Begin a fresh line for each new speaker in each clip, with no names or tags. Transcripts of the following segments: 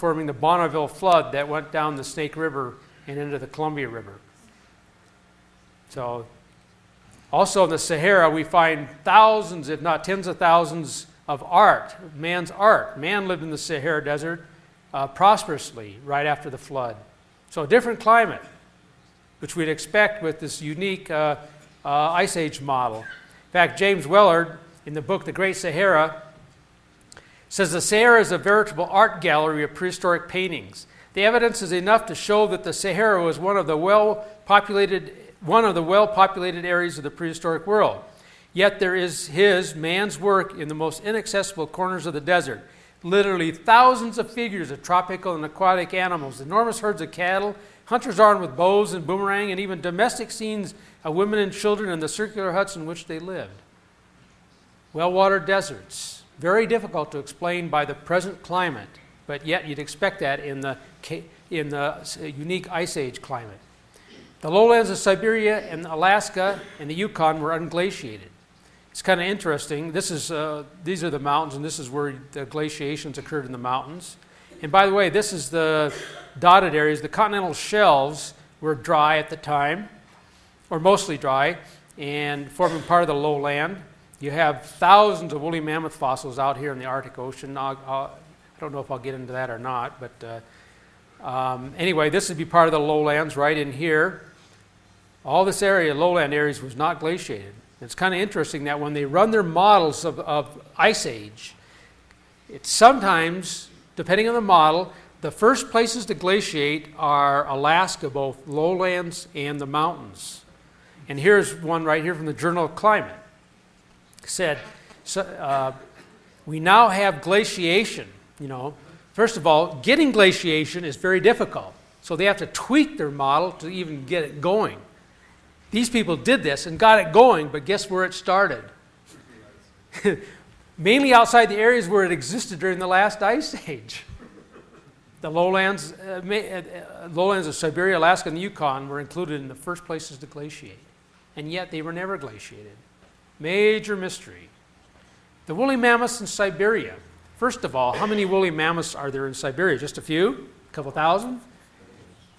forming the Bonneville Flood that went down the Snake River and into the Columbia River. So, also in the Sahara, we find thousands, if not tens of thousands, of art, man's art. Man lived in the Sahara Desert prosperously right after the flood. So a different climate, which we'd expect with this unique Ice Age model. In fact, James Wellard, in the book The Great Sahara, says the Sahara is a veritable art gallery of prehistoric paintings. The evidence is enough to show that the Sahara was one of the well-populated areas of the prehistoric world. Yet there is man's work in the most inaccessible corners of the desert. Literally thousands of figures of tropical and aquatic animals, enormous herds of cattle, hunters armed with bows and boomerang, and even domestic scenes of women and children in the circular huts in which they lived. Well-watered deserts, very difficult to explain by the present climate, but yet you'd expect that in the unique Ice Age climate. The lowlands of Siberia and Alaska and the Yukon were unglaciated. It's kind of interesting. These are the mountains, and this is where the glaciations occurred in the mountains. And by the way, this is the dotted areas. The continental shelves were dry at the time, or mostly dry, and forming part of the lowland. You have thousands of woolly mammoth fossils out here in the Arctic Ocean. I don't know if I'll get into that or not, but anyway, this would be part of the lowlands right in here. All this area, lowland areas, was not glaciated. It's kind of interesting that when they run their models of Ice Age, it's sometimes, depending on the model, the first places to glaciate are Alaska, both lowlands and the mountains. And here's one right here from the Journal of Climate. It said, we now have glaciation. First of all, getting glaciation is very difficult. So they have to tweak their model to even get it going. These people did this and got it going, but guess where it started? Mainly outside the areas where it existed during the last Ice Age. The lowlands of Siberia, Alaska, and the Yukon were included in the first places to glaciate. And yet they were never glaciated. Major mystery. The woolly mammoths in Siberia. First of all, how many woolly mammoths are there in Siberia? Just a few? A couple thousand?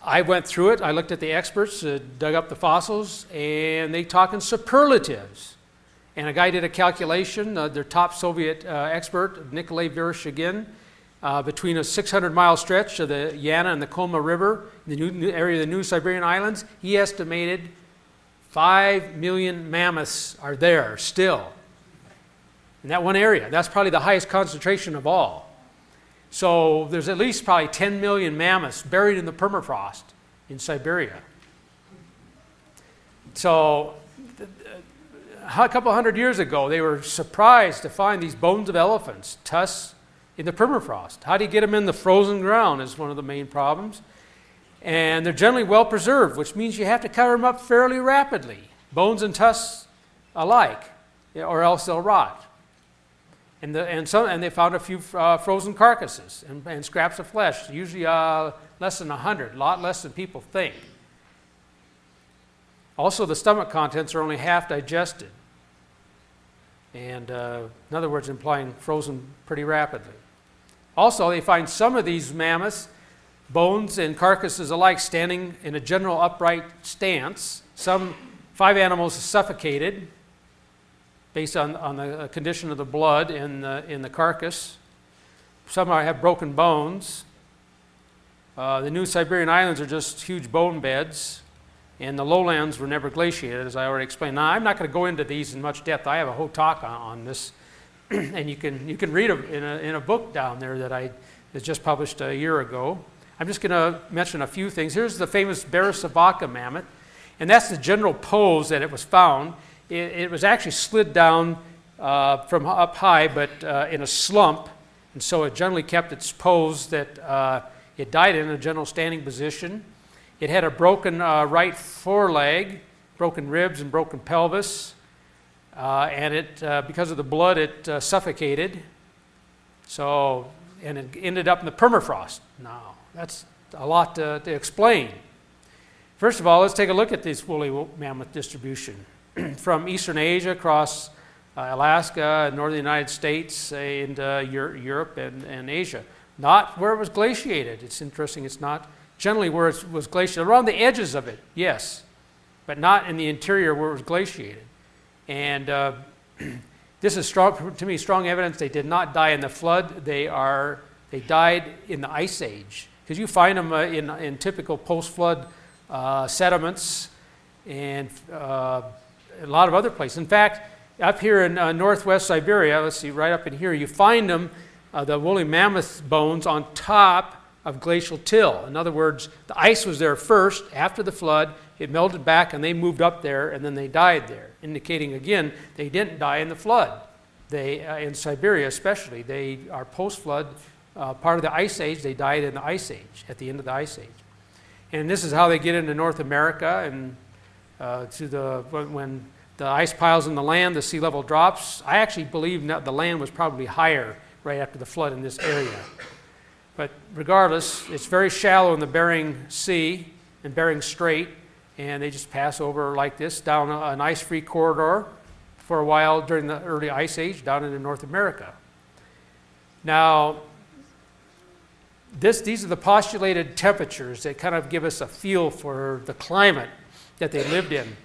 I went through it. I looked at the experts, dug up the fossils, and they talk in superlatives. And a guy did a calculation, their top Soviet expert, Nikolai Vereshchagin, between a 600-mile stretch of the Yana and the Koma River, the new area of the New Siberian Islands. He estimated 5 million mammoths are there still in that one area. That's probably the highest concentration of all. So there's at least probably 10 million mammoths buried in the permafrost in Siberia. So a couple hundred years ago, they were surprised to find these bones of elephants, tusks, in the permafrost. How do you get them in the frozen ground is one of the main problems. And they're generally well preserved, which means you have to cover them up fairly rapidly, bones and tusks alike, or else they'll rot. And they found a few frozen carcasses and scraps of flesh, usually less than 100, a lot less than people think. Also, the stomach contents are only half digested, and in other words, implying frozen pretty rapidly. Also, they find some of these mammoths, bones and carcasses alike, standing in a general upright stance. 5 animals suffocated, based on the condition of the blood in the carcass. Some have broken bones. The New Siberian Islands are just huge bone beds, and the lowlands were never glaciated, as I already explained. Now, I'm not going to go into these in much depth. I have a whole talk on this, and you can read it in a book down there that just published a year ago. I'm just going to mention a few things. Here's the famous Beresavaca mammoth, and that's the general pose that it was found. It was actually slid down from up high, but in a slump, and so it generally kept its pose that it died in a general standing position. It had a broken right foreleg, broken ribs, and broken pelvis, and because of the blood, it suffocated. And it ended up in the permafrost. Now, that's a lot to explain. First of all, let's take a look at this woolly mammoth distribution. From Eastern Asia across Alaska and northern United States into Europe and Asia. Not where it was glaciated. It's interesting, it's not generally where it was glaciated. Around the edges of it, yes, but not in the interior where it was glaciated. And this is strong, to me, strong evidence they did not die in the flood. They died in the Ice Age, because you find them in typical post-flood sediments and a lot of other places. In fact, up here in northwest Siberia, let's see, right up in here, you find them, the woolly mammoth bones on top of glacial till. In other words, the ice was there first. After the flood, it melted back and they moved up there and then they died there, indicating again they didn't die in the flood. They, in Siberia especially, they are post-flood, part of the Ice Age. They died in the Ice Age, at the end of the Ice Age. And this is how they get into North America, and when the ice piles in the land, the sea level drops. I actually believe the land was probably higher right after the flood in this area. But regardless, it's very shallow in the Bering Sea and Bering Strait, and they just pass over like this down an ice-free corridor for a while during the early Ice Age down into North America. Now, these are the postulated temperatures that kind of give us a feel for the climate that they lived in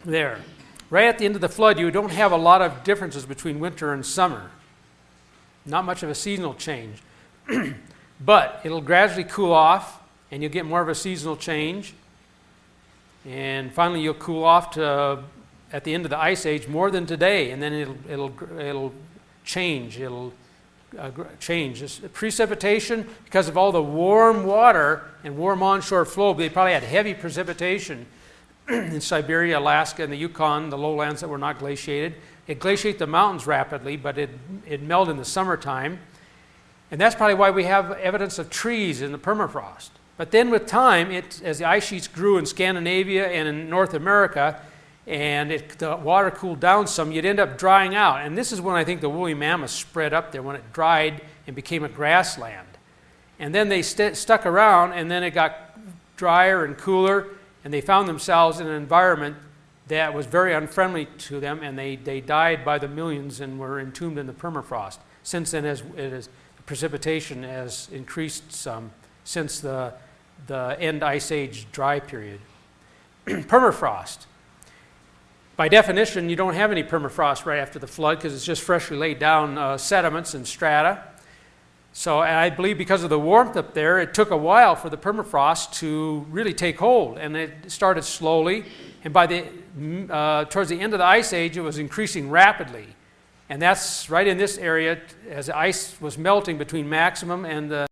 there. Right at the end of the flood, you don't have a lot of differences between winter and summer. Not much of a seasonal change. But it'll gradually cool off, and you'll get more of a seasonal change. And finally, you'll cool off to, at the end of the Ice Age, more than today, and then it'll change. It'll change. This precipitation, because of all the warm water and warm onshore flow, they probably had heavy precipitation in Siberia, Alaska, and the Yukon, the lowlands that were not glaciated. It glaciated the mountains rapidly, but it melted in the summertime. And that's probably why we have evidence of trees in the permafrost. But then with time, as the ice sheets grew in Scandinavia and in North America, and the water cooled down some, you'd end up drying out. And this is when I think the woolly mammoth spread up there, when it dried and became a grassland. And then they stuck around, and then it got drier and cooler, and they found themselves in an environment that was very unfriendly to them, and they died by the millions and were entombed in the permafrost. Since then, precipitation has increased some since the end Ice Age dry period. Permafrost. By definition, you don't have any permafrost right after the flood because it's just freshly laid down sediments and strata. So, and I believe because of the warmth up there, it took a while for the permafrost to really take hold, and it started slowly. And by towards the end of the Ice Age, it was increasing rapidly. And that's right in this area, as the ice was melting between maximum and the